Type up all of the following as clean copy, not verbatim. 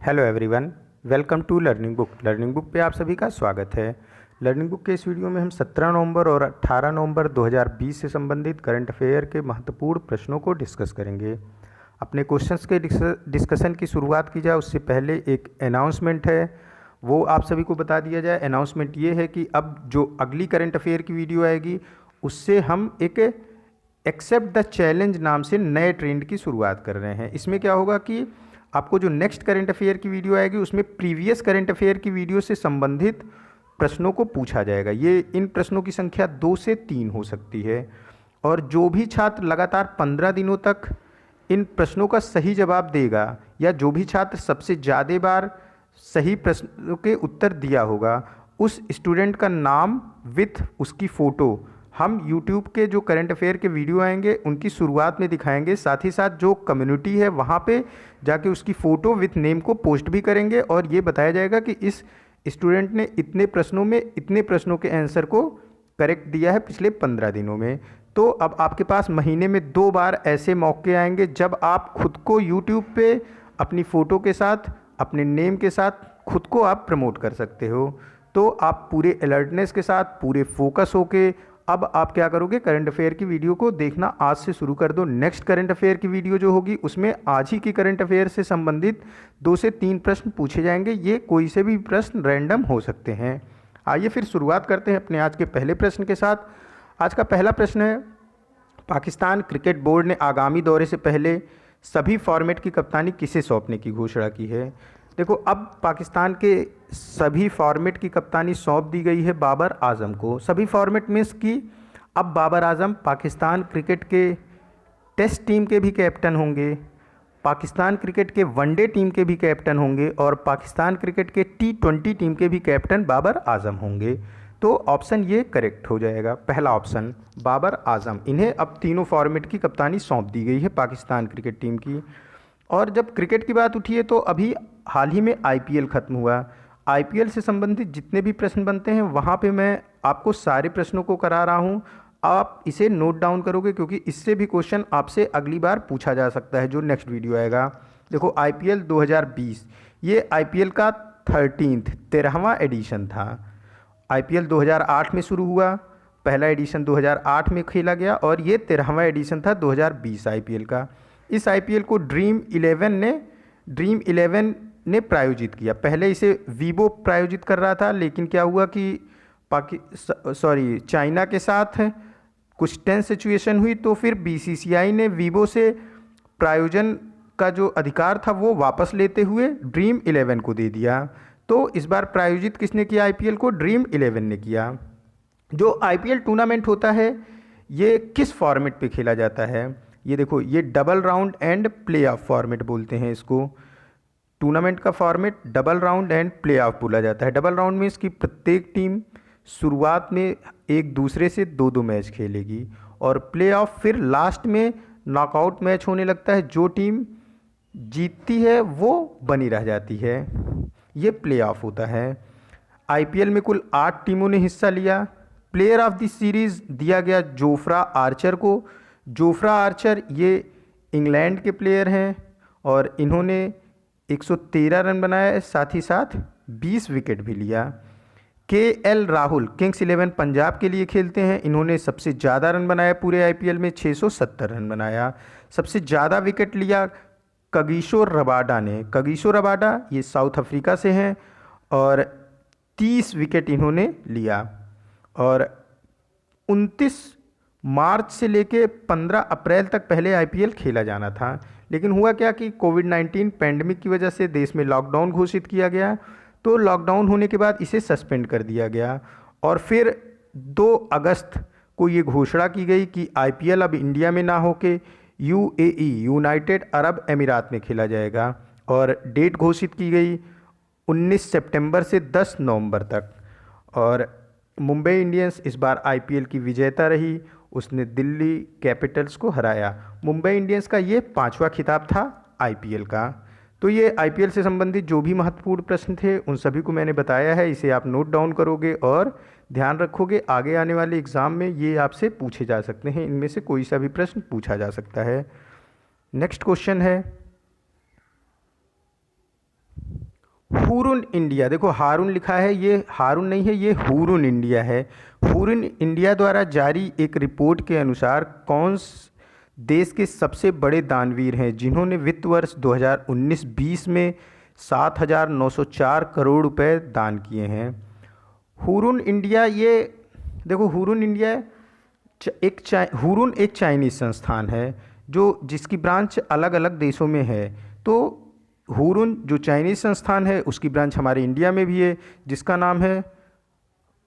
Hello everyone, welcome to learning book. Learning book पे आप सभी का स्वागत है। लर्निंग बुक के इस वीडियो में हम 17 नवंबर और 18 नवंबर 2020 से संबंधित करंट अफेयर के महत्वपूर्ण प्रश्नों को डिस्कस करेंगे। अपने क्वेश्चंस के डिस्कशन की शुरुआत की जाए उससे पहले एक अनाउंसमेंट है, वो आप सभी को बता दिया जाए। अनाउंसमेंट ये है कि अब जो अगली करंट अफेयर की वीडियो आएगी उससे हम एक एक्सेप्ट द चैलेंज नाम से नए ट्रेंड की शुरुआत कर रहे हैं। इसमें क्या होगा कि आपको जो नेक्स्ट करंट अफेयर की वीडियो आएगी उसमें प्रीवियस करंट अफेयर की वीडियो से संबंधित प्रश्नों को पूछा जाएगा। ये इन प्रश्नों की संख्या 2 से 3 हो सकती है और जो भी छात्र लगातार 15 दिनों तक इन प्रश्नों का सही जवाब देगा या जो भी छात्र सबसे ज़्यादा बार सही प्रश्नों के उत्तर दिया होगा, उस स्टूडेंट का नाम विथ उसकी फ़ोटो हम YouTube के जो करंट अफेयर के वीडियो आएंगे उनकी शुरुआत में दिखाएंगे। साथ ही साथ जो कम्युनिटी है वहाँ पे जाके उसकी फ़ोटो विथ नेम को पोस्ट भी करेंगे और ये बताया जाएगा कि इस स्टूडेंट ने इतने प्रश्नों में इतने प्रश्नों के आंसर को करेक्ट दिया है पिछले 15 दिनों में। तो अब आपके पास महीने में 2 बार ऐसे मौके आएंगे जब आप खुद को YouTube पे अपनी फ़ोटो के साथ अपने नेम के साथ खुद को आप प्रमोट कर सकते हो। तो आप पूरे अलर्टनेस के साथ पूरे फोकस होके अब आप क्या करोगे, करंट अफेयर की वीडियो को देखना आज से शुरू कर दो। नेक्स्ट करंट अफेयर की वीडियो जो होगी उसमें आज ही की करंट अफेयर से संबंधित 2 से 3 प्रश्न पूछे जाएंगे। ये कोई से भी प्रश्न रैंडम हो सकते हैं। आइए फिर शुरुआत करते हैं अपने आज के पहले प्रश्न के साथ। आज का पहला प्रश्न है, पाकिस्तान क्रिकेट बोर्ड ने आगामी दौरे से पहले सभी फॉर्मेट की कप्तानी किसे सौंपने की घोषणा की है। देखो, अब पाकिस्तान के सभी फॉर्मेट की कप्तानी सौंप दी गई है बाबर आजम को। सभी फॉर्मेट मीन्स कि अब बाबर आजम पाकिस्तान क्रिकेट के टेस्ट टीम के भी कैप्टन होंगे, पाकिस्तान क्रिकेट के वनडे टीम के भी कैप्टन होंगे और पाकिस्तान क्रिकेट के T20 टीम के भी कैप्टन बाबर आजम होंगे। तो ऑप्शन ये करेक्ट हो जाएगा, पहला ऑप्शन बाबर आजम। इन्हें अब तीनों फॉर्मेट की कप्तानी सौंप दी गई है पाकिस्तान क्रिकेट टीम की। और जब क्रिकेट की बात उठी है तो अभी हाल ही में IPL ख़त्म हुआ। IPL से संबंधित जितने भी प्रश्न बनते हैं वहाँ पे मैं आपको सारे प्रश्नों को करा रहा हूँ। आप इसे नोट डाउन करोगे क्योंकि इससे भी क्वेश्चन आपसे अगली बार पूछा जा सकता है जो नेक्स्ट वीडियो आएगा। देखो, IPL 2020 ये IPL का 13वां एडिशन था। IPL 2008 में शुरू हुआ, पहला एडिशन 2008 में खेला गया और ये 13वां एडिशन था 2020 IPL का। इस IPL को ड्रीम 11 ने प्रायोजित किया। पहले इसे वीवो प्रायोजित कर रहा था, लेकिन क्या हुआ कि चाइना के साथ कुछ टेंस सिचुएशन हुई तो फिर BCCI ने वीवो से प्रायोजन का जो अधिकार था वो वापस लेते हुए ड्रीम 11 को दे दिया। तो इस बार प्रायोजित किसने किया IPL को? ड्रीम 11 ने किया। जो IPL टूर्नामेंट होता है ये किस फॉर्मेट पे खेला जाता है? ये देखो, ये double round and play of format बोलते हैं इसको। टूर्नामेंट का format double round and play of बोला जाता है। डबल राउंड में इसकी प्रत्येक टीम शुरुआत में एक दूसरे से 2-2 मैच खेलेगी और प्ले ऑफ फिर लास्ट में नॉकआउट मैच होने लगता है। जो टीम जीतती है वो बनी रह जाती है, ये प्ले ऑफ होता है। IPL में कुल 8 टीमों ने हिस्सा लिया। प्लेयर ऑफ द सीरीज़ दिया गया जोफ्रा आर्चर को। जोफ्रा आर्चर ये इंग्लैंड के प्लेयर हैं और इन्होंने 113 रन बनाए, साथ ही साथ 20 विकेट भी लिया। KL राहुल किंग्स 11 पंजाब के लिए खेलते हैं। इन्होंने सबसे ज़्यादा रन बनाया पूरे IPL में, 670 रन बनाया। सबसे ज़्यादा विकेट लिया कगिसो रबाडा ने। कगिसो रबाडा ये साउथ अफ्रीका से हैं और 30 विकेट इन्होंने लिया। और 29 मार्च से लेके 15 अप्रैल तक पहले IPL खेला जाना था, लेकिन हुआ क्या कि कोविड-19 पैंडमिक की वजह से देश में लॉकडाउन घोषित किया गया। तो लॉकडाउन होने के बाद इसे सस्पेंड कर दिया गया और फिर 2 अगस्त को ये घोषणा की गई कि IPL अब इंडिया में ना होके UAE यूनाइटेड अरब अमीरात में खेला जाएगा और डेट घोषित की गई 19 सितंबर से 10 नवंबर तक। और मुंबई इंडियंस इस बार IPL की विजेता रही, उसने दिल्ली कैपिटल्स को हराया। मुंबई इंडियंस का ये 5वां खिताब था IPL का। तो ये IPL से संबंधित जो भी महत्वपूर्ण प्रश्न थे उन सभी को मैंने बताया है। इसे आप नोट डाउन करोगे और ध्यान रखोगे, आगे आने वाले एग्ज़ाम में ये आपसे पूछे जा सकते हैं। इनमें से कोई सा भी प्रश्न पूछा जा सकता है। नेक्स्ट क्वेश्चन है, हुरुन इंडिया, देखो हारून लिखा है, ये हारून नहीं है, ये हुरुन इंडिया है। हुरुन इंडिया द्वारा जारी एक रिपोर्ट के अनुसार कौन देश के सबसे बड़े दानवीर हैं जिन्होंने वित्त वर्ष 2019-20 में 7,904 करोड़ रुपए दान किए हैं। हुरुन इंडिया, ये देखो हुरुन इंडिया हुरुन एक चाइनीज़ संस्थान है जो जिसकी ब्रांच अलग अलग देशों में है। तो हुरुन जो चाइनीज़ संस्थान है उसकी ब्रांच हमारे इंडिया में भी है जिसका नाम है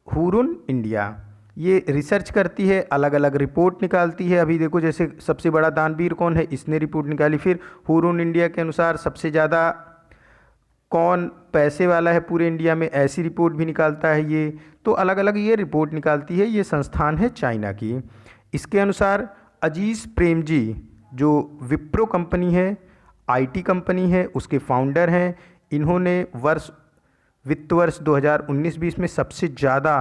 हुरुन इंडिया। ये रिसर्च करती है, अलग अलग रिपोर्ट निकालती है। अभी देखो जैसे सबसे बड़ा दानवीर कौन है, इसने रिपोर्ट निकाली। फिर हुरुन इंडिया के अनुसार सबसे ज़्यादा कौन पैसे वाला है पूरे इंडिया में, ऐसी रिपोर्ट भी निकालता है ये। तो अलग अलग ये रिपोर्ट निकालती है, ये संस्थान है चाइना की। इसके अनुसार अजीज़ प्रेमजी जो विप्रो कंपनी है, आईटी कंपनी है, उसके फाउंडर हैं। इन्होंने वित्त वर्ष 2019-20 में सबसे ज़्यादा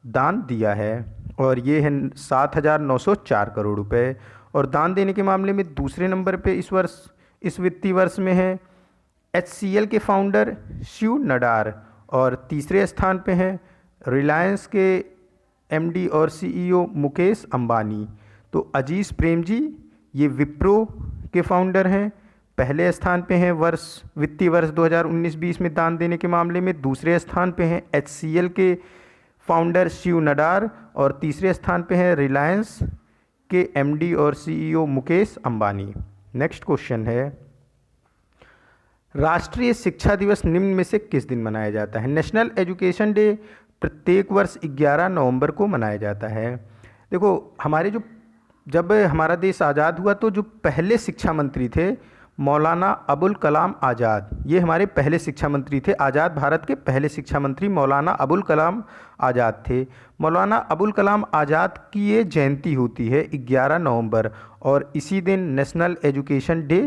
दान दिया है और ये है 7,904 करोड़ रुपए। और दान देने के मामले में दूसरे नंबर पे इस वित्तीय वर्ष में है HCL के फाउंडर शिव नडार और तीसरे स्थान पे हैं रिलायंस के MD और CEO मुकेश अंबानी। तो अजीज़ प्रेमजी ये विप्रो के फाउंडर हैं, पहले स्थान पे हैं वित्तीय वर्ष 2019-20 में दान देने के मामले में। दूसरे स्थान पे हैं HCL के फाउंडर शिव नडार और तीसरे स्थान पे हैं रिलायंस के MD और CEO Mukesh Ambani. Next question है, राष्ट्रीय शिक्षा दिवस निम्न में से किस दिन मनाया जाता है? नेशनल एजुकेशन डे प्रत्येक वर्ष 11 नवंबर को मनाया जाता है। देखो जब हमारा देश आज़ाद हुआ तो जो पहले शिक्षा मंत्री थे मौलाना अबुल कलाम आज़ाद, ये हमारे पहले शिक्षा मंत्री थे। आज़ाद भारत के पहले शिक्षा मंत्री मौलाना अबुल कलाम आज़ाद थे। मौलाना अबुल कलाम आज़ाद की ये जयंती होती है 11 नवंबर और इसी दिन नेशनल एजुकेशन डे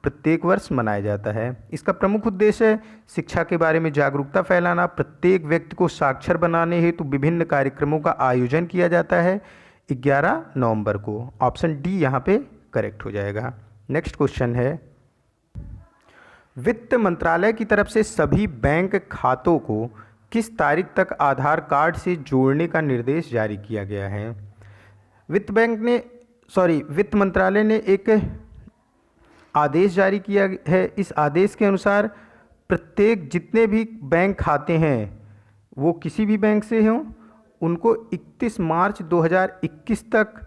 प्रत्येक वर्ष मनाया जाता है। इसका प्रमुख उद्देश्य है शिक्षा के बारे में जागरूकता फैलाना, प्रत्येक व्यक्ति को साक्षर बनाने हेतु विभिन्न कार्यक्रमों का आयोजन किया जाता है 11 नवंबर को। ऑप्शन डी यहाँ पे करेक्ट हो जाएगा। नेक्स्ट क्वेश्चन है, वित्त मंत्रालय की तरफ से सभी बैंक खातों को किस तारीख तक आधार कार्ड से जोड़ने का निर्देश जारी किया गया है? वित्त मंत्रालय ने एक आदेश जारी किया है। इस आदेश के अनुसार प्रत्येक जितने भी बैंक खाते हैं वो किसी भी बैंक से हों, उनको 31 मार्च 2021 तक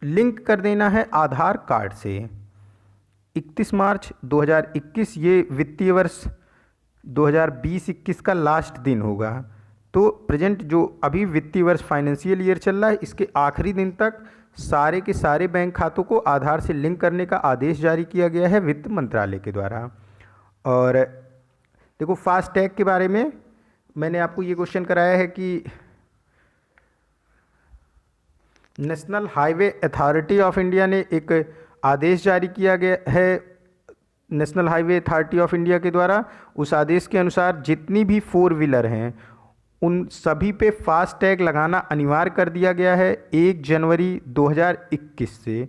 लिंक कर देना है आधार कार्ड से। 31 मार्च 2021 ये वित्तीय वर्ष 2020-21 का लास्ट दिन होगा। तो प्रेजेंट जो अभी वित्तीय वर्ष फाइनेंशियल ईयर चल रहा है इसके आखिरी दिन तक सारे के सारे बैंक खातों को आधार से लिंक करने का आदेश जारी किया गया है वित्त मंत्रालय के द्वारा। और देखो फास्टैग के बारे में मैंने आपको ये क्वेश्चन कराया है कि national highway authority of India ने एक आदेश जारी किया गया है national highway authority of India के द्वारा। उस आदेश के अनुसार जितनी भी 4 व्हीलर हैं उन सभी पे फास्टैग लगाना अनिवार्य कर दिया गया है 1 जनवरी 2021 से।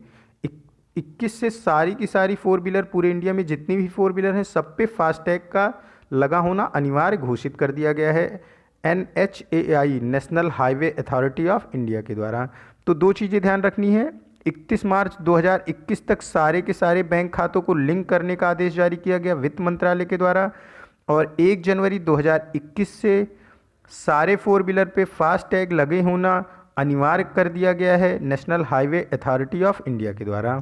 21 से सारी की सारी 4 व्हीलर पूरे इंडिया में जितनी भी 4 व्हीलर हैं सब पे फास्टैग का लगा होना अनिवार्य घोषित कर दिया गया है NHAI national highway authority of India के द्वारा। तो 2 चीज़ें ध्यान रखनी है, 31 मार्च 2021 तक सारे के सारे बैंक खातों को लिंक करने का आदेश जारी किया गया वित्त मंत्रालय के द्वारा और 1 जनवरी 2021 से सारे 4 व्हीलर पे फास्टैग लगे होना अनिवार्य कर दिया गया है national highway authority of India के द्वारा।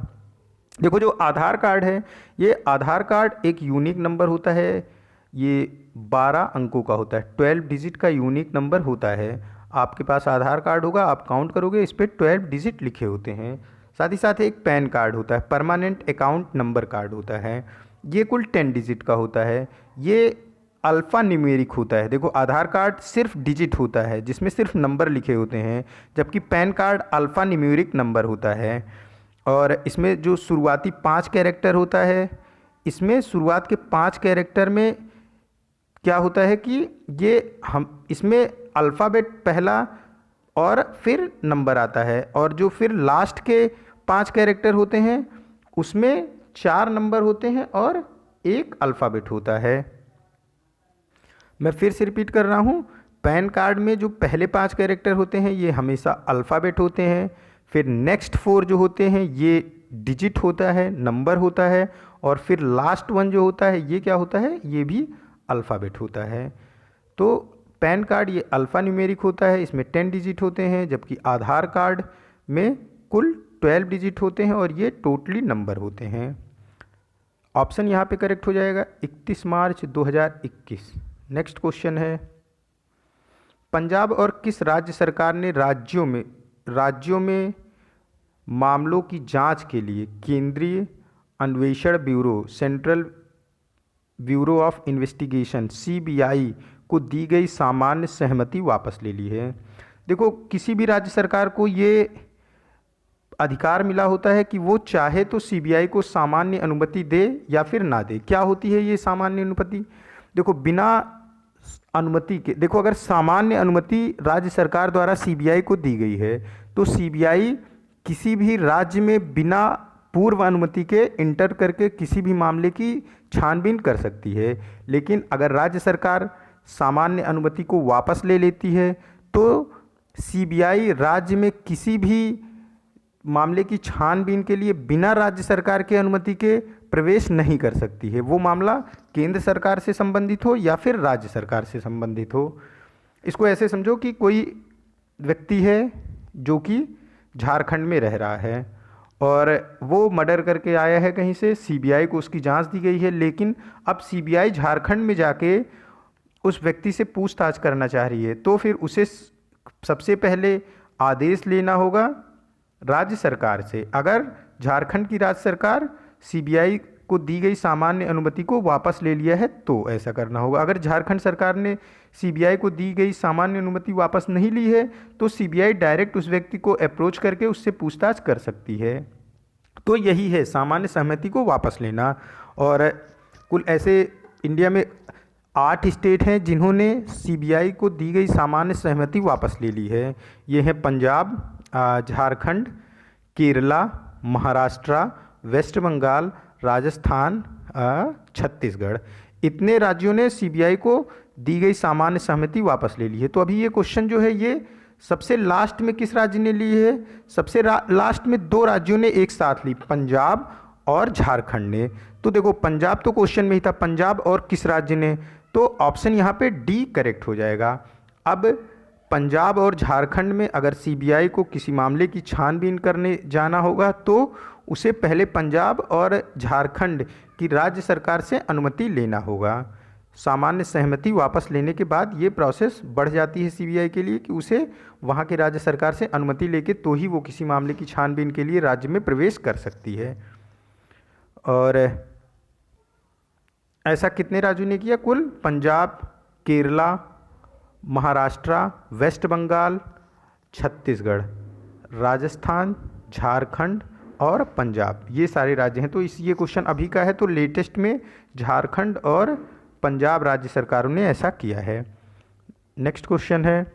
देखो जो आधार कार्ड है, ये आधार कार्ड एक यूनिक नंबर होता है, ये 12 अंकों का होता है, 12 डिजिट का यूनिक नंबर होता है। आपके पास आधार कार्ड होगा, आप काउंट करोगे इस पर 12 डिजिट लिखे होते हैं। साथ ही साथ एक पैन कार्ड होता है, परमानेंट अकाउंट नंबर कार्ड होता है, ये कुल 10 डिजिट का होता है। ये अल्फ़ा न्यूमेरिक होता है। देखो आधार कार्ड सिर्फ डिजिट होता है जिसमें सिर्फ नंबर लिखे होते हैं, जबकि pan card alpha numeric number होता है और इसमें जो शुरुआती 5 कैरेक्टर होता है, इसमें शुरुआत के 5 कैरेक्टर में क्या होता है कि इसमें अल्फ़ाबेट पहला और फिर नंबर आता है और जो फिर लास्ट के 5 कैरेक्टर होते हैं उसमें 4 नंबर होते हैं और एक अल्फ़ाबेट होता है। मैं फिर से रिपीट कर रहा हूँ, पैन कार्ड में जो पहले 5 कैरेक्टर होते हैं ये हमेशा अल्फ़ाबेट होते हैं, फिर नेक्स्ट 4 जो होते हैं ये डिजिट होता है, नंबर होता है, और फिर लास्ट वन जो होता है ये क्या होता है, ये भी अल्फ़ाबेट होता है। तो पैन कार्ड ये अल्फ़ा न्यूमेरिक होता है, इसमें 10 डिजिट होते हैं, जबकि आधार कार्ड में कुल 12 डिजिट होते हैं और ये टोटली नंबर होते हैं। ऑप्शन यहाँ पे करेक्ट हो जाएगा 31 मार्च 2021। नेक्स्ट क्वेश्चन है, पंजाब और किस राज्य सरकार ने राज्यों में मामलों की जांच के लिए केंद्रीय अन्वेषण bureau central bureau of investigation CBI को दी गई सामान्य सहमति वापस ले ली है? देखो, किसी भी राज्य सरकार को ये अधिकार मिला होता है कि वो चाहे तो सीबीआई को सामान्य अनुमति दे या फिर ना दे। क्या होती है ये सामान्य अनुमति? देखो, बिना अनुमति के, देखो अगर सामान्य अनुमति राज्य सरकार द्वारा सीबीआई को दी गई है तो सीबीआई किसी भी राज्य में बिना पूर्व अनुमति के इंटर करके किसी भी मामले की छानबीन कर सकती है। लेकिन अगर राज्य सरकार सामान्य अनुमति को वापस ले लेती है तो सीबीआई राज्य में किसी भी मामले की छानबीन के लिए बिना राज्य सरकार की अनुमति के प्रवेश नहीं कर सकती है। वो मामला केंद्र सरकार से संबंधित हो या फिर राज्य सरकार से संबंधित हो। इसको ऐसे समझो कि कोई व्यक्ति है जो कि झारखंड में रह रहा है और वो मर्डर करके आया है कहीं से, सीबीआई को उसकी जांच दी गई है, लेकिन अब सीबीआई झारखंड में जाके उस व्यक्ति से पूछताछ करना चाह रही है, तो फिर उसे सबसे पहले आदेश लेना होगा राज्य सरकार से। अगर झारखंड की राज्य सरकार सीबीआई को दी गई सामान्य अनुमति को वापस ले लिया है तो ऐसा करना होगा। अगर झारखंड सरकार ने सीबीआई को दी गई सामान्य अनुमति वापस नहीं ली है तो सीबीआई डायरेक्ट उस व्यक्ति को अप्रोच करके उससे पूछताछ कर सकती है। तो यही है सामान्य सहमति को वापस लेना। और कुल ऐसे इंडिया में 8 स्टेट हैं जिन्होंने सीबीआई को दी गई सामान्य सहमति वापस ले ली है। ये हैं पंजाब, झारखंड, केरला, महाराष्ट्र, वेस्ट बंगाल, राजस्थान, छत्तीसगढ़। इतने राज्यों ने सीबीआई को दी गई सामान्य सहमति वापस ले ली है। तो अभी ये क्वेश्चन जो है ये सबसे लास्ट में किस राज्य ने ली है? सबसे लास्ट में 2 राज्यों ने एक साथ ली, पंजाब और झारखंड ने। तो देखो, पंजाब तो क्वेश्चन में ही था, पंजाब और किस राज्य ने, तो ऑप्शन यहाँ पे डी करेक्ट हो जाएगा। अब पंजाब और झारखंड में अगर सीबीआई को किसी मामले की छानबीन करने जाना होगा तो उसे पहले पंजाब और झारखंड की राज्य सरकार से अनुमति लेना होगा। सामान्य सहमति वापस लेने के बाद ये प्रोसेस बढ़ जाती है सीबीआई के लिए कि उसे वहाँ के राज्य सरकार से अनुमति लेके तो ही वो किसी मामले की छानबीन के लिए राज्य में प्रवेश कर सकती है। और ऐसा कितने राज्यों ने किया? कुल पंजाब, केरला, महाराष्ट्र, वेस्ट बंगाल, छत्तीसगढ़, राजस्थान, झारखंड और पंजाब, ये सारे राज्य हैं। तो ये क्वेश्चन अभी का है, तो लेटेस्ट में झारखंड और पंजाब राज्य सरकारों ने ऐसा किया है। नेक्स्ट क्वेश्चन है,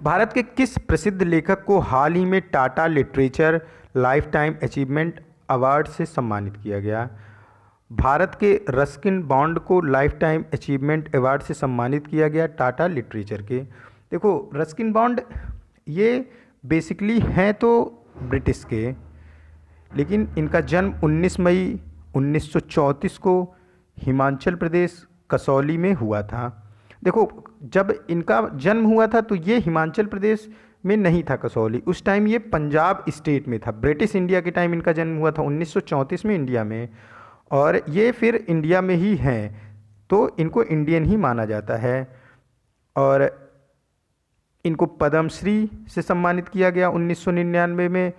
भारत के किस प्रसिद्ध लेखक को हाल ही में Tata literature lifetime achievement award से सम्मानित किया गया? भारत के रस्किन बॉन्ड को लाइफ टाइम अचीवमेंट अवार्ड से सम्मानित किया गया टाटा लिटरेचर के। देखो, रस्किन बॉन्ड ये बेसिकली हैं तो ब्रिटिश के, लेकिन इनका जन्म 19 मई 1934 को हिमाचल प्रदेश कसौली में हुआ था। देखो, जब इनका जन्म हुआ था तो ये हिमाचल प्रदेश में नहीं था कसौली, उस टाइम ये पंजाब स्टेट में था। ब्रिटिश इंडिया के टाइम इनका जन्म हुआ था 1934 में इंडिया में, और ये फिर इंडिया में ही हैं तो इनको इंडियन ही माना जाता है। और इनको पद्मश्री से सम्मानित किया गया 1999 में,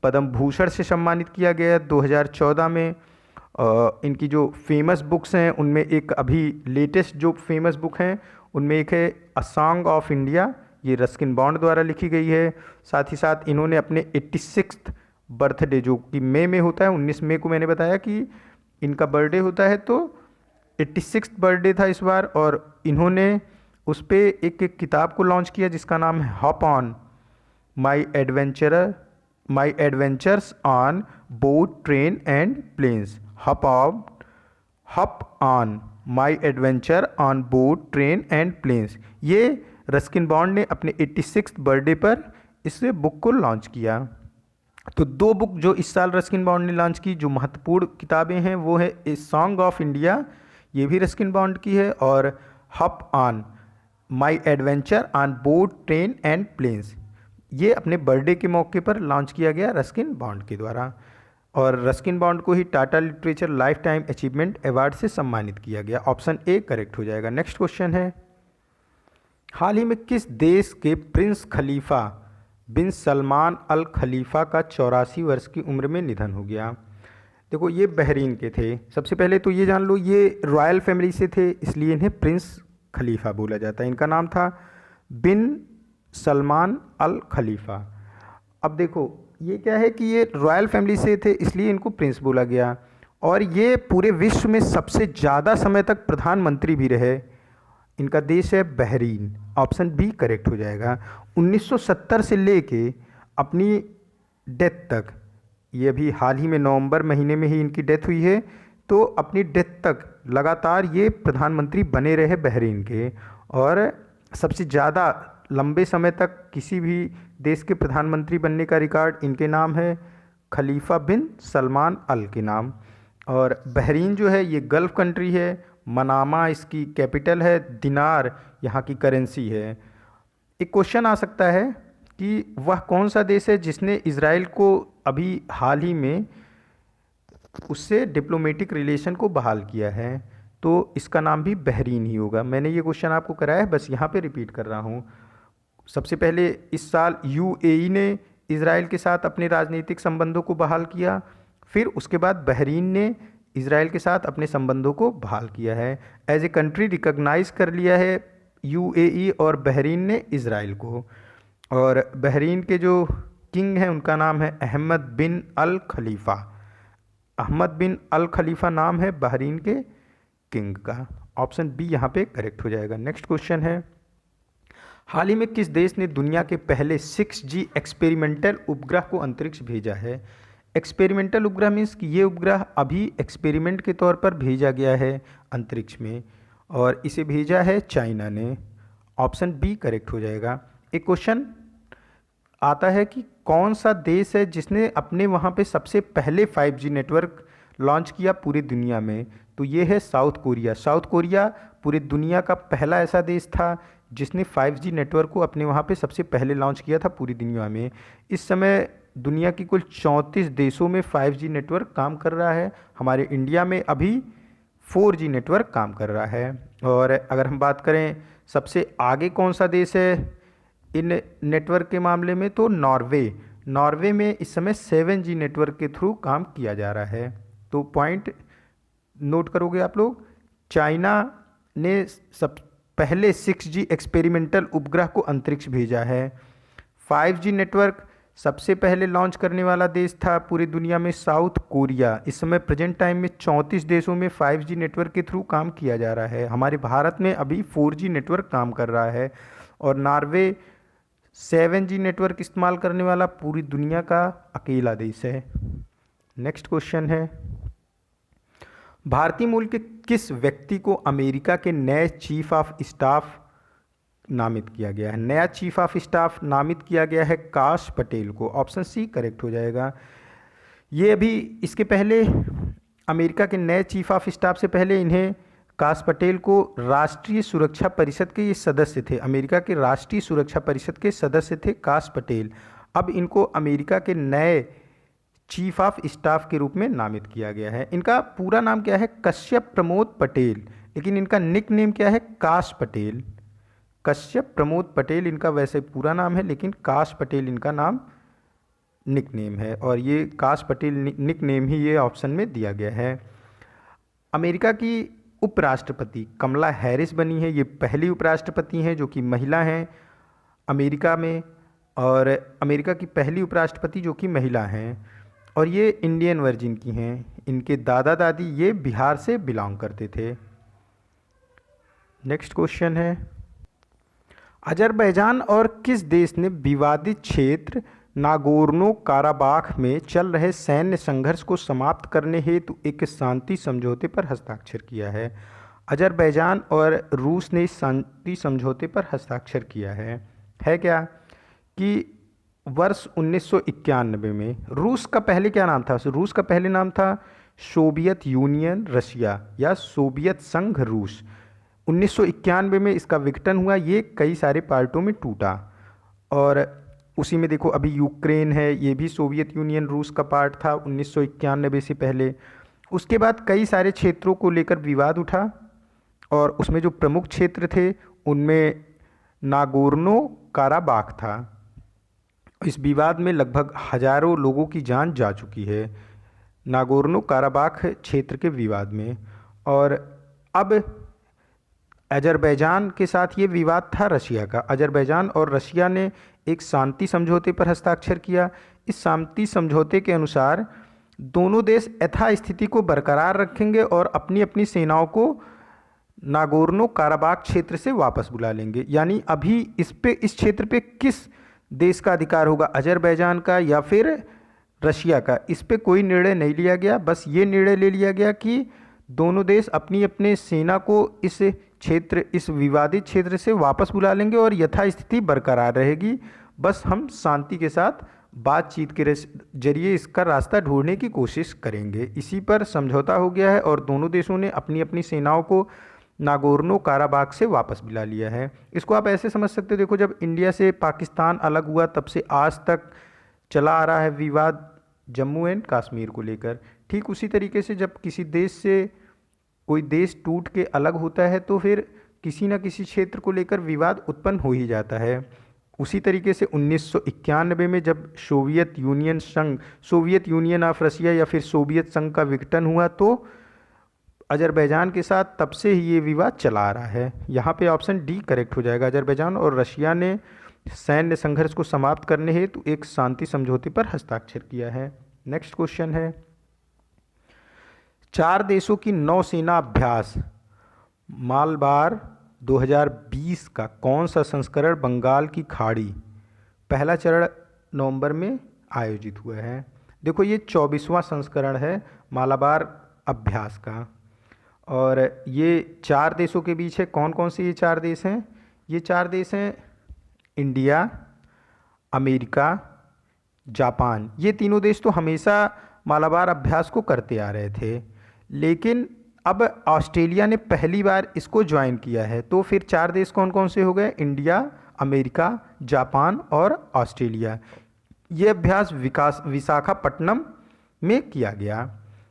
पद्म भूषण से सम्मानित किया गया 2014 में। इनकी जो फेमस बुक्स हैं उनमें एक अभी लेटेस्ट जो फेमस बुक हैं उनमें एक है अ सॉन्ग ऑफ इंडिया, ये रस्किन बॉन्ड द्वारा लिखी गई है। साथ ही साथ इन्होंने अपने 86th बर्थडे जो कि मई में होता है, 19 मई को मैंने बताया कि इनका बर्थडे होता है, तो 86th बर्थडे था इस बार, और इन्होंने उस पर एक किताब को लॉन्च किया जिसका नाम है hop on my adventures on boat, train and planes. Hop on my adventure on boat train and planes. ये रस्किन बॉन्ड ने अपने 86th बर्थडे पर इस बुक को लॉन्च किया। तो दो बुक जो इस साल रस्किन बॉन्ड ने लॉन्च की जो महत्वपूर्ण किताबें हैं वो है ए सॉन्ग ऑफ इंडिया, ये भी रस्किन बॉन्ड की है, और hop on my adventure on boat train and planes, ये अपने बर्थडे के मौके पर लॉन्च किया गया रस्किन बॉन्ड के द्वारा। और रस्किन बॉन्ड को ही Tata literature lifetime achievement award से सम्मानित किया गया। ऑप्शन ए करेक्ट हो जाएगा। नेक्स्ट क्वेश्चन है, हाल ही में किस देश के प्रिंस खलीफा बिन सलमान अल खलीफा का 84 वर्ष की उम्र में निधन हो गया? देखो ये बहरीन के थे। सबसे पहले तो ये जान लो ये रॉयल फैमिली से थे, इसलिए इन्हें प्रिंस खलीफा बोला जाता है। इनका नाम था बिन सलमान अल खलीफा। अब देखो ये क्या है कि ये रॉयल फैमिली से थे इसलिए इनको प्रिंस बोला गया, और ये पूरे विश्व में सबसे ज़्यादा समय तक प्रधानमंत्री भी रहे। इनका देश है बहरीन। ऑप्शन बी करेक्ट हो जाएगा। 1970 से लेके अपनी डेथ तक, ये अभी हाल ही में नवंबर महीने में ही इनकी डेथ हुई है, तो अपनी डेथ तक लगातार ये प्रधानमंत्री बने रहे बहरीन के, और सबसे ज़्यादा लंबे समय तक किसी भी देश के प्रधानमंत्री बनने का रिकॉर्ड इनके नाम है, खलीफा बिन सलमान अल के नाम। और बहरीन जो है ये गल्फ़ कंट्री है, मनामा इसकी कैपिटल है, दिनार यहाँ की करेंसी है। एक क्वेश्चन आ सकता है कि वह कौन सा देश है जिसने इज़राइल को अभी हाल ही में उससे डिप्लोमेटिक रिलेशन को बहाल किया है, तो इसका नाम भी बहरीन ही होगा। मैंने ये क्वेश्चन आपको कराया है, बस यहाँ पे रिपीट कर रहा हूँ। सबसे पहले इस साल यूएई ने इज़राइल के साथ अपने राजनीतिक संबंधों को बहाल किया, फिर उसके बाद बहरीन ने इज़राइल के साथ अपने संबंधों को बहाल किया है। एज ए कंट्री रिकॉग्नाइज कर लिया है यूएई और बहरीन ने इज़राइल को। और बहरीन के जो किंग हैं उनका नाम है अहमद बिन अल खलीफा। अहमद बिन अल खलीफा नाम है बहरीन के किंग का। ऑप्शन बी यहाँ पे करेक्ट हो जाएगा। नेक्स्ट क्वेश्चन है, हाल ही में किस देश ने दुनिया के पहले 6G एक्सपेरिमेंटल उपग्रह को अंतरिक्ष भेजा है? एक्सपेरिमेंटल उपग्रह मीन्स कि ये उपग्रह अभी एक्सपेरिमेंट के तौर पर भेजा गया है अंतरिक्ष में, और इसे भेजा है चाइना ने। ऑप्शन बी करेक्ट हो जाएगा। एक क्वेश्चन आता है कि कौन सा देश है जिसने अपने वहाँ पे सबसे पहले 5G नेटवर्क लॉन्च किया पूरी दुनिया में? तो ये है साउथ कोरिया। साउथ कोरिया पूरी दुनिया का पहला ऐसा देश था जिसने 5G नेटवर्क को अपने वहाँ पे सबसे पहले लॉन्च किया था पूरी दुनिया में। इस समय दुनिया की कुल 34 देशों में 5G नेटवर्क काम कर रहा है। हमारे इंडिया में अभी 4G नेटवर्क काम कर रहा है। और अगर हम बात करें सबसे आगे कौन सा देश है इन नेटवर्क के मामले में, तो नॉर्वे। नॉर्वे में इस समय 7G नेटवर्क के थ्रू काम किया जा रहा है। तो पॉइंट नोट करोगे आप लोग, चाइना ने सब पहले 6G एक्सपेरिमेंटल उपग्रह को अंतरिक्ष भेजा है। 5G नेटवर्क सबसे पहले लॉन्च करने वाला देश था पूरी दुनिया में साउथ कोरिया। इस समय प्रेजेंट टाइम में 34 देशों में 5G नेटवर्क के थ्रू काम किया जा रहा है। हमारे भारत में अभी 4G नेटवर्क काम कर रहा है, और नॉर्वे 7G नेटवर्क इस्तेमाल करने वाला पूरी दुनिया का अकेला देश है। नेक्स्ट क्वेश्चन है, भारतीय मूल के किस व्यक्ति को अमेरिका के नए चीफ ऑफ स्टाफ नामित किया गया है? नया चीफ ऑफ स्टाफ नामित किया गया है काश पटेल को। ऑप्शन सी करेक्ट हो जाएगा। ये अभी इसके पहले अमेरिका के नए चीफ ऑफ स्टाफ से पहले इन्हें काश पटेल को राष्ट्रीय सुरक्षा परिषद के ये सदस्य थे। अमेरिका के राष्ट्रीय सुरक्षा परिषद के सदस्य थे काश पटेल। अब इनको अमेरिका के नए चीफ ऑफ स्टाफ के रूप में नामित किया गया है। इनका पूरा नाम क्या है? कश्यप प्रमोद पटेल, लेकिन इनका निक नेम क्या है? काश पटेल। कश्यप प्रमोद पटेल इनका वैसे पूरा नाम है, लेकिन काश पटेल इनका नाम निक नेम है, और ये काश पटेल निक नेम ही ये ऑप्शन में दिया गया है। अमेरिका की उपराष्ट्रपति कमला हैरिस बनी है। ये पहली उपराष्ट्रपति हैं जो कि महिला हैं अमेरिका में, और अमेरिका की पहली उपराष्ट्रपति जो कि महिला हैं, और ये इंडियन वर्जिन की हैं। इनके दादा दादी ये बिहार से बिलोंग करते थे। नेक्स्ट क्वेश्चन है, अजरबैजान और किस देश ने विवादित क्षेत्र नागोर्नो काराबाख में चल रहे सैन्य संघर्ष को समाप्त करने हेतु एक शांति समझौते पर हस्ताक्षर किया है। अजरबैजान और रूस ने इस शांति समझौते पर हस्ताक्षर किया है क्या कि वर्ष 1991 में रूस का पहले क्या नाम था? रूस का पहले नाम था सोवियत यूनियन रशिया या सोवियत संघ रूस। 1991 में इसका विघटन हुआ, ये कई सारे पार्टों में टूटा। और उसी में देखो अभी यूक्रेन है, ये भी सोवियत यूनियन रूस का पार्ट था 1991 से पहले। उसके बाद कई सारे क्षेत्रों को लेकर विवाद उठा और उसमें जो प्रमुख क्षेत्र थे उनमें नागोर्नो काराबाख था। इस विवाद में लगभग हजारों लोगों की जान जा चुकी है नागोर्नो काराबाख क्षेत्र के विवाद में। और अब अजरबैजान के साथ ये विवाद था रशिया का। अजरबैजान और रशिया ने एक शांति समझौते पर हस्ताक्षर किया। इस शांति समझौते के अनुसार दोनों देश यथास्थिति को बरकरार रखेंगे और अपनी अपनी सेनाओं को नागोर्नो काराबाख क्षेत्र से वापस बुला लेंगे। यानी अभी इस क्षेत्र पे किस देश का अधिकार होगा, अजरबैजान का या फिर रशिया का, इस पे कोई निर्णय नहीं लिया गया। बस ये निर्णय ले लिया गया कि दोनों देश अपनी अपने सेना को इस विवादित क्षेत्र से वापस बुला लेंगे और यथास्थिति बरकरार रहेगी। बस हम शांति के साथ बातचीत के जरिए इसका रास्ता ढूंढने की कोशिश करेंगे। इसी पर समझौता हो गया है और दोनों देशों ने अपनी अपनी सेनाओं को नागोर्नो काराबाख से वापस बुला लिया है। इसको आप ऐसे समझ सकते हो, देखो जब इंडिया से पाकिस्तान अलग हुआ तब से आज तक चला आ रहा है विवाद जम्मू एंड कश्मीर को लेकर। ठीक उसी तरीके से जब किसी देश से कोई देश टूट के अलग होता है तो फिर किसी न किसी क्षेत्र को लेकर विवाद उत्पन्न हो ही जाता है। उसी तरीके से 1991 में जब सोवियत यूनियन ऑफ रशिया या फिर सोवियत संघ का विघटन हुआ तो अजरबैजान के साथ तब से ही ये विवाद चला आ रहा है। यहाँ पे ऑप्शन डी करेक्ट हो जाएगा। अजरबैजान और रशिया ने सैन्य संघर्ष को समाप्त करने हेतु एक शांति समझौते पर हस्ताक्षर किया है। नेक्स्ट क्वेश्चन है, 4 देशों की नौसेना अभ्यास मालबार 2020 का कौन सा संस्करण बंगाल की खाड़ी पहला चरण नवंबर में आयोजित हुआ है? देखो ये 24वां संस्करण है मालाबार अभ्यास का और ये 4 देशों के बीच है। कौन कौन से ये 4 देश हैं? ये 4 देश हैं इंडिया, अमेरिका, जापान। ये तीनों देश तो हमेशा मालाबार अभ्यास को करते आ रहे थे, लेकिन अब ऑस्ट्रेलिया ने पहली बार इसको ज्वाइन किया है। तो फिर 4 देश कौन कौन से हो गए? इंडिया, अमेरिका, जापान और ऑस्ट्रेलिया। ये अभ्यास विशाखापट्टनम में किया गया।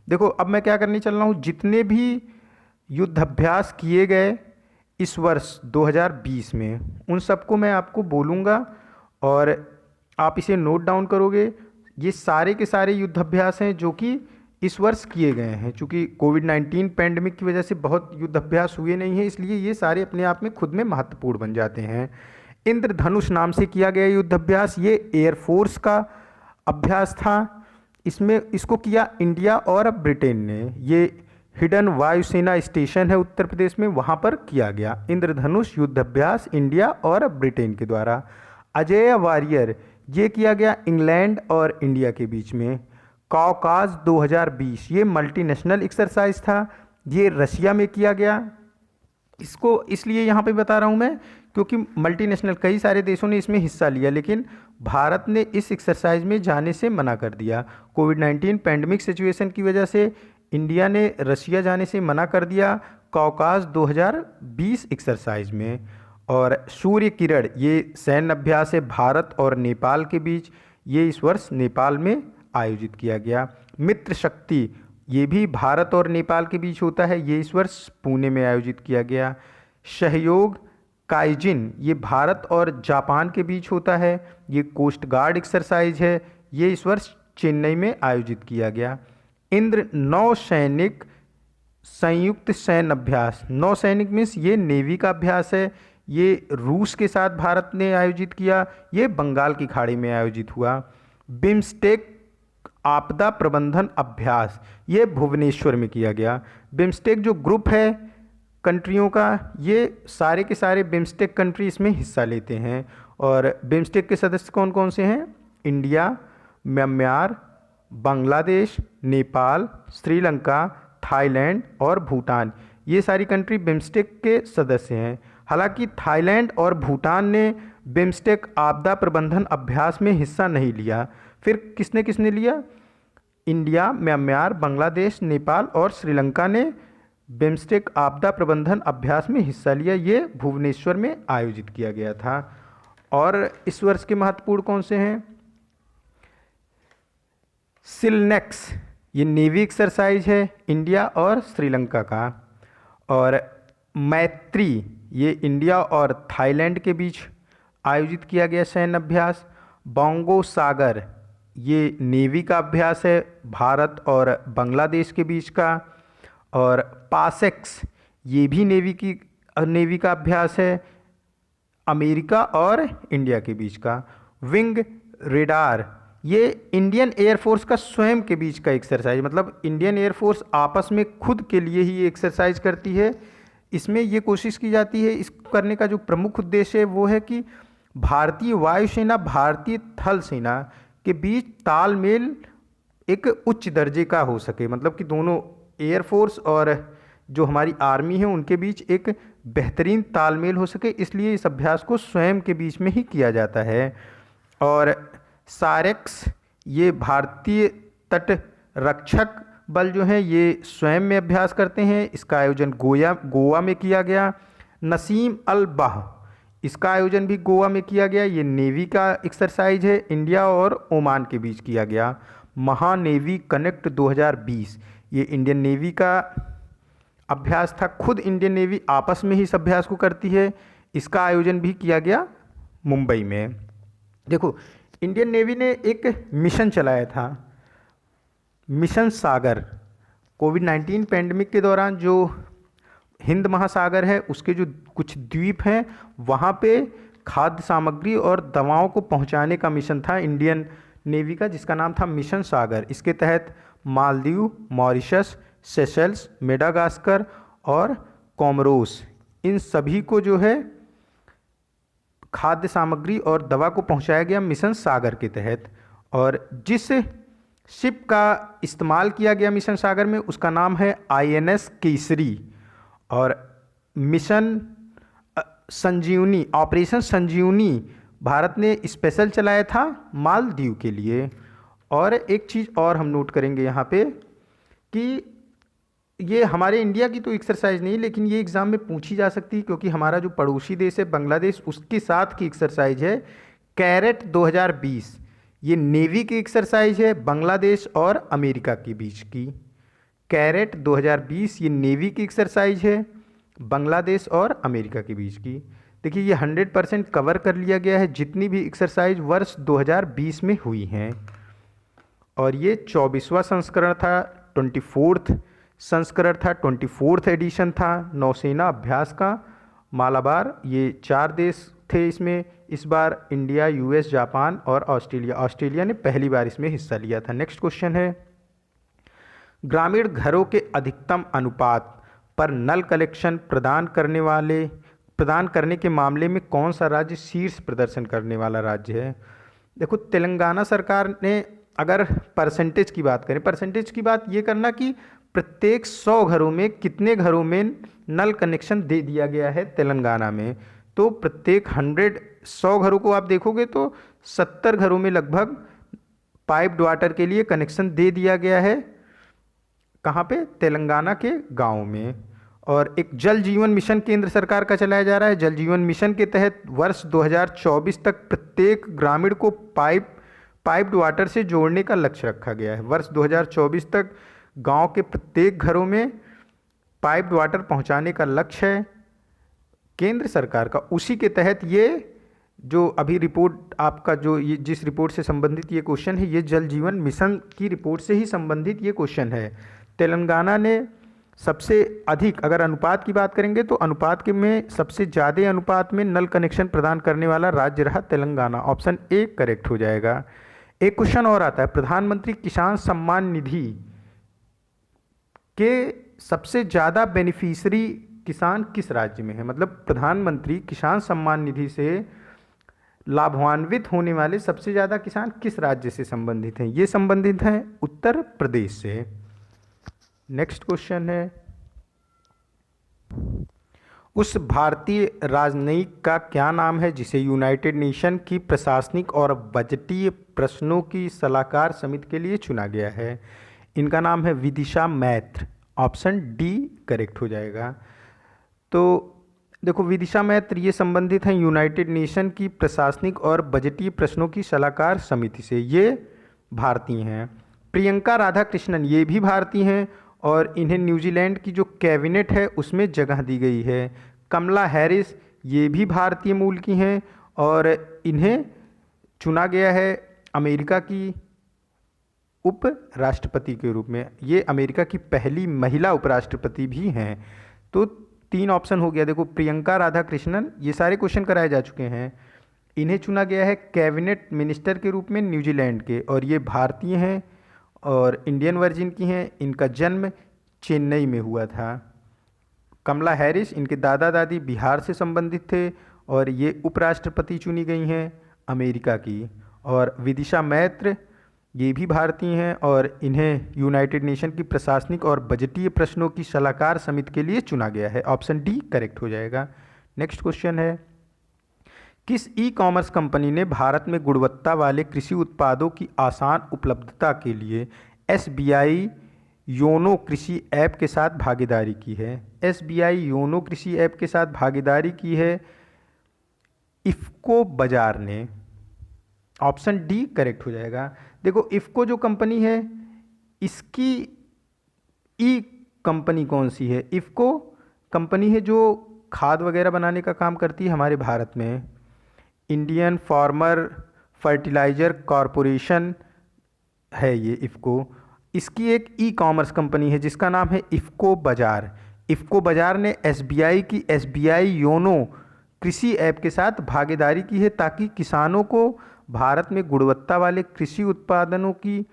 देखो अब मैं क्या करने चल रहा हूँ, जितने भी युद्धाभ्यास किए गए इस वर्ष 2020 में उन सबको मैं आपको बोलूँगा और आप इसे नोट डाउन करोगे। ये सारे के सारे युद्धाभ्यास हैं जो कि इस वर्ष किए गए हैं। चूँकि कोविड-19 पैंडमिक की वजह से बहुत युद्धाभ्यास हुए नहीं हैं, इसलिए ये सारे अपने आप में खुद में महत्वपूर्ण बन जाते हैं। इंद्रधनुष नाम से किया गया युद्धाभ्यास, ये एयरफोर्स का अभ्यास था। इसको किया इंडिया और ब्रिटेन ने। ये हिडन वायुसेना स्टेशन है उत्तर प्रदेश में, वहाँ पर किया गया इंद्रधनुष युद्धाभ्यास इंडिया और ब्रिटेन के द्वारा। अजेय वॉरियर ये किया गया इंग्लैंड और इंडिया के बीच में। कॉकाज 2020 ये मल्टीनेशनल एक्सरसाइज था, ये रशिया में किया गया। इसको इसलिए यहाँ पे बता रहा हूँ मैं क्योंकि मल्टीनेशनल कई सारे देशों ने इसमें हिस्सा लिया, लेकिन भारत ने इस एक्सरसाइज में जाने से मना कर दिया। कोविड-19 पैंडमिक सिचुएशन की वजह से इंडिया ने रशिया जाने से मना कर दिया कॉकाज 2020 एक्सरसाइज में। और सूर्य किरण ये सैन्य अभ्यास है भारत और नेपाल के बीच, ये इस वर्ष नेपाल में आयोजित किया गया। मित्र शक्ति ये भी भारत और नेपाल के बीच होता है, ये इस वर्ष पुणे में आयोजित किया गया। सहयोग काइजिन ये भारत और जापान के बीच होता है, ये कोस्ट गार्ड एक्सरसाइज है, ये इस वर्ष चेन्नई में आयोजित किया गया। इंद्र नौसैनिक संयुक्त सैन्य अभ्यास, नौसैनिक मीन्स ये नेवी का अभ्यास है, ये रूस के साथ भारत ने आयोजित किया, ये बंगाल की खाड़ी में आयोजित हुआ। बिम्स्टेक आपदा प्रबंधन अभ्यास ये भुवनेश्वर में किया गया। बिम्स्टेक जो ग्रुप है कंट्रियों का, ये सारे के सारे बिम्स्टेक कंट्री इसमें हिस्सा लेते हैं। और बिम्स्टेक के सदस्य कौन कौन से हैं? India, Myanmar, Bangladesh, Nepal, Sri Lanka, Thailand और भूटान। ये सारी कंट्री बिम्स्टेक के सदस्य हैं। हालांकि थाईलैंड और भूटान ने बिम्स्टेक आपदा प्रबंधन अभ्यास में हिस्सा नहीं लिया। फिर किसने किसने लिया? इंडिया, म्यांमार, बांग्लादेश, नेपाल और श्रीलंका ने बिम्स्टेक आपदा प्रबंधन अभ्यास में हिस्सा लिया। ये भुवनेश्वर में आयोजित किया गया था। और इस वर्ष के महत्वपूर्ण कौन से हैं? सिलनेक्स, ये नेवी एक्सरसाइज है इंडिया और श्रीलंका का। और मैत्री, ये इंडिया और थाईलैंड के बीच आयोजित किया गया सैन्य अभ्यास। बोंगो सागर, ये नेवी का अभ्यास है भारत और बांग्लादेश के बीच का। और पासेक्स, ये भी नेवी का अभ्यास है अमेरिका और इंडिया के बीच का। विंग रेडार, ये इंडियन एयरफोर्स का स्वयं के बीच का एक्सरसाइज, मतलब इंडियन एयरफोर्स आपस में खुद के लिए ही एक्सरसाइज करती है। इसमें ये कोशिश की जाती है, इस करने का जो प्रमुख उद्देश्य है वो है कि भारतीय वायुसेना, भारतीय थल सेना के बीच तालमेल एक उच्च दर्जे का हो सके, मतलब कि दोनों एयरफोर्स और जो हमारी आर्मी है उनके बीच एक बेहतरीन तालमेल हो सके, इसलिए इस अभ्यास को स्वयं के बीच में ही किया जाता है। और सारेक्स, ये भारतीय तट रक्षक बल जो हैं ये स्वयं में अभ्यास करते हैं। इसका आयोजन गोवा में किया गया। नसीम अल बाह, इसका आयोजन भी गोवा में किया गया। ये नेवी का एक्सरसाइज है, इंडिया और ओमान के बीच किया गया। महानेवी कनेक्ट 2020, ये इंडियन नेवी का अभ्यास था। खुद इंडियन नेवी आपस में ही इस अभ्यास को करती है। इसका आयोजन भी किया गया मुंबई में। देखो, इंडियन नेवी ने एक मिशन चलाया था, मिशन सागर। कोविड-19 पैंडमिक के दौरान जो हिंद महासागर है उसके जो कुछ द्वीप हैं वहाँ पे खाद्य सामग्री और दवाओं को पहुँचाने का मिशन था इंडियन नेवी का, जिसका नाम था मिशन सागर। इसके तहत मालदीव, मॉरिशस, सेशल्स, मेडागास्कर और कोमोरोस, इन सभी को जो है खाद्य सामग्री और दवा को पहुंचाया गया मिशन सागर के तहत। और जिस शिप का इस्तेमाल किया गया मिशन सागर में उसका नाम है INS केसरी। और मिशन संजीवनी, ऑपरेशन संजीवनी भारत ने स्पेशल चलाया था मालदीव के लिए। और एक चीज़ और हम नोट करेंगे यहाँ पे कि ये हमारे इंडिया की तो एक्सरसाइज नहीं, लेकिन ये एग्ज़ाम में पूछी जा सकती है क्योंकि हमारा जो पड़ोसी देश है बांग्लादेश, उसके साथ की एक्सरसाइज है कैरेट 2020। ये नेवी की एक्सरसाइज है बांग्लादेश और अमेरिका के बीच की। कैरेट 2020 ये नेवी की एक्सरसाइज है बांग्लादेश और अमेरिका के बीच की। देखिए, ये 100% कवर कर लिया गया है जितनी भी एक्सरसाइज वर्ष 2020 में हुई हैं। और ये 24वां संस्करण था, 24th संस्करण था, 24th एडिशन था नौसेना अभ्यास का। मालाबार, ये 4 देश थे इसमें। इस बार इंडिया, US, जापान और ऑस्ट्रेलिया ने पहली बार इसमें हिस्सा लिया था। नेक्स्ट क्वेश्चन है, ग्रामीण घरों के अधिकतम अनुपात पर नल कलेक्शन प्रदान करने के मामले में कौन सा राज्य शीर्ष प्रदर्शन करने वाला राज्य है? देखो, तेलंगाना सरकार ने, अगर परसेंटेज की बात करें, परसेंटेज की बात ये करना कि प्रत्येक 100 घरों में कितने घरों में नल कनेक्शन दे दिया गया है तेलंगाना में। तो प्रत्येक 100 घरों को आप देखोगे तो 70 घरों में लगभग पाइप्ड वाटर के लिए कनेक्शन दे दिया गया है। कहाँ पे? तेलंगाना के गाँव में। और एक जल जीवन मिशन केंद्र सरकार का चलाया जा रहा है। जल जीवन मिशन के तहत वर्ष 2024 तक प्रत्येक ग्रामीण को पाइप्ड वाटर से जोड़ने का लक्ष्य रखा गया है। वर्ष 2024 तक गांव के प्रत्येक घरों में पाइप्ड वाटर पहुंचाने का लक्ष्य है केंद्र सरकार का। उसी के तहत ये जो अभी रिपोर्ट आपका, जो ये जिस रिपोर्ट से संबंधित ये क्वेश्चन है, ये जल जीवन मिशन की रिपोर्ट से ही संबंधित ये क्वेश्चन है। तेलंगाना ने सबसे अधिक, अगर अनुपात की बात करेंगे तो अनुपात के में सबसे ज़्यादा अनुपात में नल कनेक्शन प्रदान करने वाला राज्य रहा तेलंगाना। ऑप्शन ए करेक्ट हो जाएगा। एक क्वेश्चन और आता है, प्रधानमंत्री किसान सम्मान निधि के सबसे ज़्यादा बेनिफिशियरी किसान किस राज्य में है? मतलब प्रधानमंत्री किसान सम्मान निधि से लाभान्वित होने वाले सबसे ज़्यादा किसान किस राज्य से संबंधित हैं? ये संबंधित हैं उत्तर प्रदेश से। नेक्स्ट क्वेश्चन है, उस भारतीय राजनयिक का क्या नाम है जिसे यूनाइटेड नेशन की प्रशासनिक और बजटीय प्रश्नों की सलाहकार समिति के लिए चुना गया है? इनका नाम है विदिशा मैत्र। ऑप्शन डी करेक्ट हो जाएगा। तो देखो, विदिशा मैत्र ये संबंधित हैं यूनाइटेड नेशन की प्रशासनिक और बजटीय प्रश्नों की सलाहकार समिति से। ये भारतीय हैं। प्रियंका राधाकृष्णन ये भी भारतीय हैं और इन्हें न्यूजीलैंड की जो कैबिनेट है उसमें जगह दी गई है। कमला हैरिस ये भी भारतीय मूल की हैं और इन्हें चुना गया है अमेरिका की उपराष्ट्रपति के रूप में। ये अमेरिका की पहली महिला उपराष्ट्रपति भी हैं। तो 3 ऑप्शन हो गया। देखो, प्रियंका राधाकृष्णन, ये सारे क्वेश्चन कराए जा चुके हैं। इन्हें चुना गया है कैबिनेट मिनिस्टर के रूप में न्यूजीलैंड के, और ये भारतीय हैं और इंडियन वर्जिन की हैं। इनका जन्म चेन्नई में हुआ था। कमला हैरिस, इनके दादा दादी बिहार से संबंधित थे और ये उपराष्ट्रपति चुनी गई हैं अमेरिका की। और विदिशा मैत्र ये भी भारतीय हैं और इन्हें यूनाइटेड नेशन की प्रशासनिक और बजटीय प्रश्नों की सलाहकार समिति के लिए चुना गया है। ऑप्शन डी करेक्ट हो जाएगा। नेक्स्ट क्वेश्चन है, किस ई कॉमर्स कंपनी ने भारत में गुणवत्ता वाले कृषि उत्पादों की आसान उपलब्धता के लिए SBI योनो कृषि ऐप के साथ भागीदारी की है? SBI योनो कृषि ऐप के साथ भागीदारी की है इफ़को बाज़ार ने। ऑप्शन डी करेक्ट हो जाएगा। देखो, इफ़को जो कंपनी है इसकी ई कंपनी कौन सी है? इफ़को कंपनी है जो खाद वगैरह बनाने का काम करती है हमारे भारत में। इंडियन फार्मर फर्टिलाइजर कॉरपोरेशन है ये इफ़को। इसकी एक ई कॉमर्स कंपनी है जिसका नाम है इफ़को बाज़ार। इफ़को बाज़ार ने SBI की SBI योनो कृषि ऐप के साथ भागीदारी की है ताकि किसानों को भारत में गुणवत्ता वाले कृषि उत्पादनों की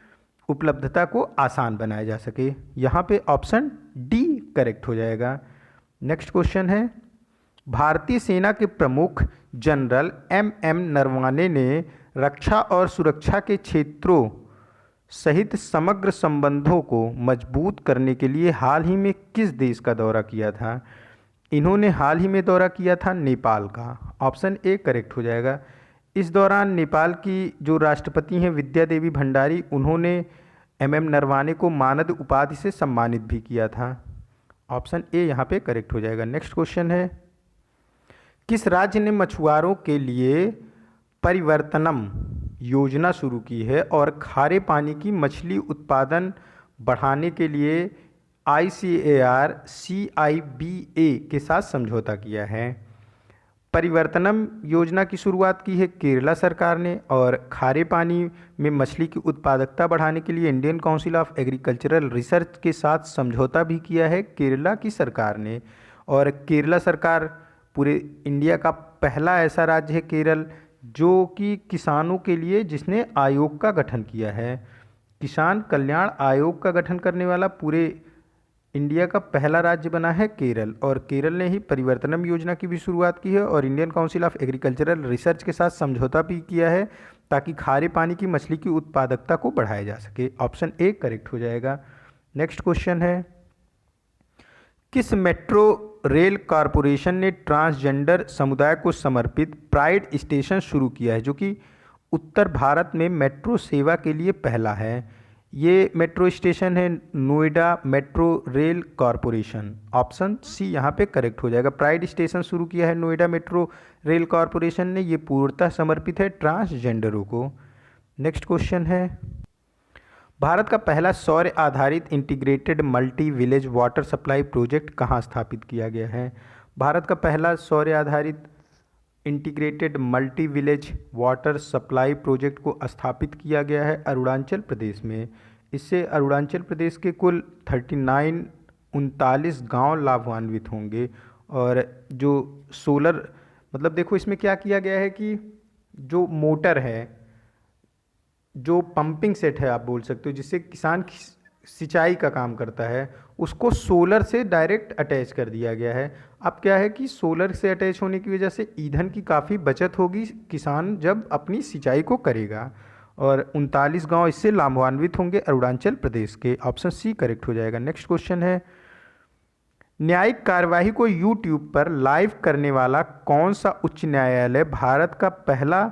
उपलब्धता को आसान बनाया जा सके। यहाँ पे ऑप्शन डी करेक्ट हो जाएगा। नेक्स्ट क्वेश्चन है, भारतीय सेना के प्रमुख जनरल MM नरवाने ने रक्षा और सुरक्षा के क्षेत्रों सहित समग्र संबंधों को मजबूत करने के लिए हाल ही में किस देश का दौरा किया था? इन्होंने हाल ही में दौरा किया था नेपाल का। ऑप्शन ए करेक्ट हो जाएगा। इस दौरान नेपाल की जो राष्ट्रपति हैं विद्या देवी भंडारी, उन्होंने MM नरवाने को मानद उपाधि से सम्मानित भी किया था। ऑप्शन ए यहाँ पे करेक्ट हो जाएगा। नेक्स्ट क्वेश्चन है, किस राज्य ने मछुआरों के लिए परिवर्तनम योजना शुरू की है और खारे पानी की मछली उत्पादन बढ़ाने के लिए ICAR CIBA के साथ समझौता किया है? परिवर्तनम योजना की शुरुआत की है केरला सरकार ने और खारे पानी में मछली की उत्पादकता बढ़ाने के लिए Indian council of agricultural research के साथ समझौता भी किया है केरला की सरकार ने। और केरला सरकार पूरे इंडिया का पहला ऐसा राज्य है केरल जो कि किसानों के लिए जिसने आयोग का गठन किया है। किसान कल्याण आयोग का गठन करने वाला पूरे इंडिया का पहला राज्य बना है केरल। और केरल ने ही परिवर्तनम योजना की भी शुरुआत की है और Indian council of agricultural research के साथ समझौता भी किया है ताकि खारे पानी की मछली की उत्पादकता को बढ़ाया जा सके। ऑप्शन ए करेक्ट हो जाएगा। नेक्स्ट क्वेश्चन है, किस मेट्रो रेल कॉरपोरेशन ने ट्रांसजेंडर समुदाय को समर्पित प्राइड स्टेशन शुरू किया है जो कि उत्तर भारत में मेट्रो सेवा के लिए पहला है? ये मेट्रो स्टेशन है Noida metro rail corporation. Option C यहाँ पे करेक्ट हो जाएगा। प्राइड स्टेशन शुरू किया है नोएडा मेट्रो रेल कॉरपोरेशन ने। ये पूर्णतः समर्पित है ट्रांसजेंडरों को। नेक्स्ट क्वेश्चन है, भारत का पहला सौर आधारित integrated multi village water supply project कहाँ स्थापित किया गया है? भारत का पहला सौर आधारित integrated multi village water supply project को स्थापित किया गया है अरुणाचल प्रदेश में। इससे अरुणाचल प्रदेश के कुल 39 गांव लाभान्वित होंगे। और जो सोलर मतलब देखो इसमें क्या किया गया है कि जो मोटर है, जो पंपिंग सेट है आप बोल सकते हो, जिससे किसान सिंचाई का काम करता है उसको सोलर से डायरेक्ट अटैच कर दिया गया है। अब क्या है कि सोलर से अटैच होने की वजह से ईंधन की काफ़ी बचत होगी किसान जब अपनी सिंचाई को करेगा, और 39 गांव इससे लाभान्वित होंगे अरुणाचल प्रदेश के। ऑप्शन सी करेक्ट हो जाएगा। नेक्स्ट क्वेश्चन है, न्यायिक कार्यवाही को यूट्यूब पर लाइव करने वाला कौन सा उच्च न्यायालय भारत का पहला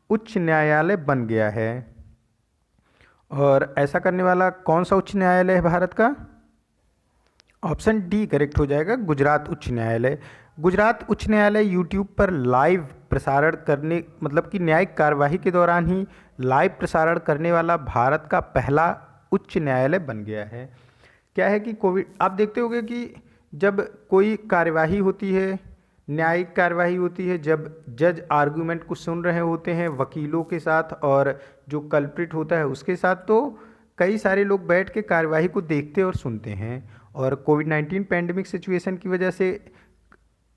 उच्च न्यायालय बन गया है? और ऐसा करने वाला कौन सा उच्च न्यायालय है भारत का? ऑप्शन डी करेक्ट हो जाएगा, गुजरात उच्च न्यायालय। गुजरात उच्च न्यायालय यूट्यूब पर लाइव प्रसारण करने मतलब कि न्यायिक कार्यवाही के दौरान ही लाइव प्रसारण करने वाला भारत का पहला उच्च न्यायालय बन गया है। क्या है कि कोविड, आप देखते होंगे कि जब कोई कार्यवाही होती है, न्यायिक कार्यवाही होती है, जब जज आर्गूमेंट को सुन रहे होते हैं वकीलों के साथ और जो कल्प्रिट होता है उसके साथ, तो कई सारे लोग बैठ के कार्यवाही को देखते और सुनते हैं। और कोविड-19 पैंडेमिक सिचुएशन की वजह से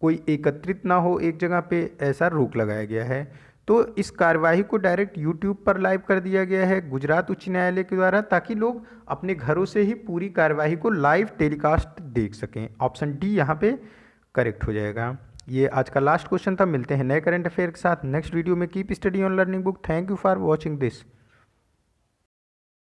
कोई एकत्रित ना हो एक जगह पे, ऐसा रोक लगाया गया है। तो इस कार्यवाही को डायरेक्ट यूट्यूब पर लाइव कर दिया गया है गुजरात उच्च न्यायालय के द्वारा, ताकि लोग अपने घरों से ही पूरी कार्यवाही को लाइव टेलीकास्ट देख सकें। ऑप्शन डी यहाँ पे करेक्ट हो जाएगा। ये आज का लास्ट क्वेश्चन था। मिलते हैं नए करंट अफेयर के साथ नेक्स्ट वीडियो में। Keep study on learning book. Thank you for watching this.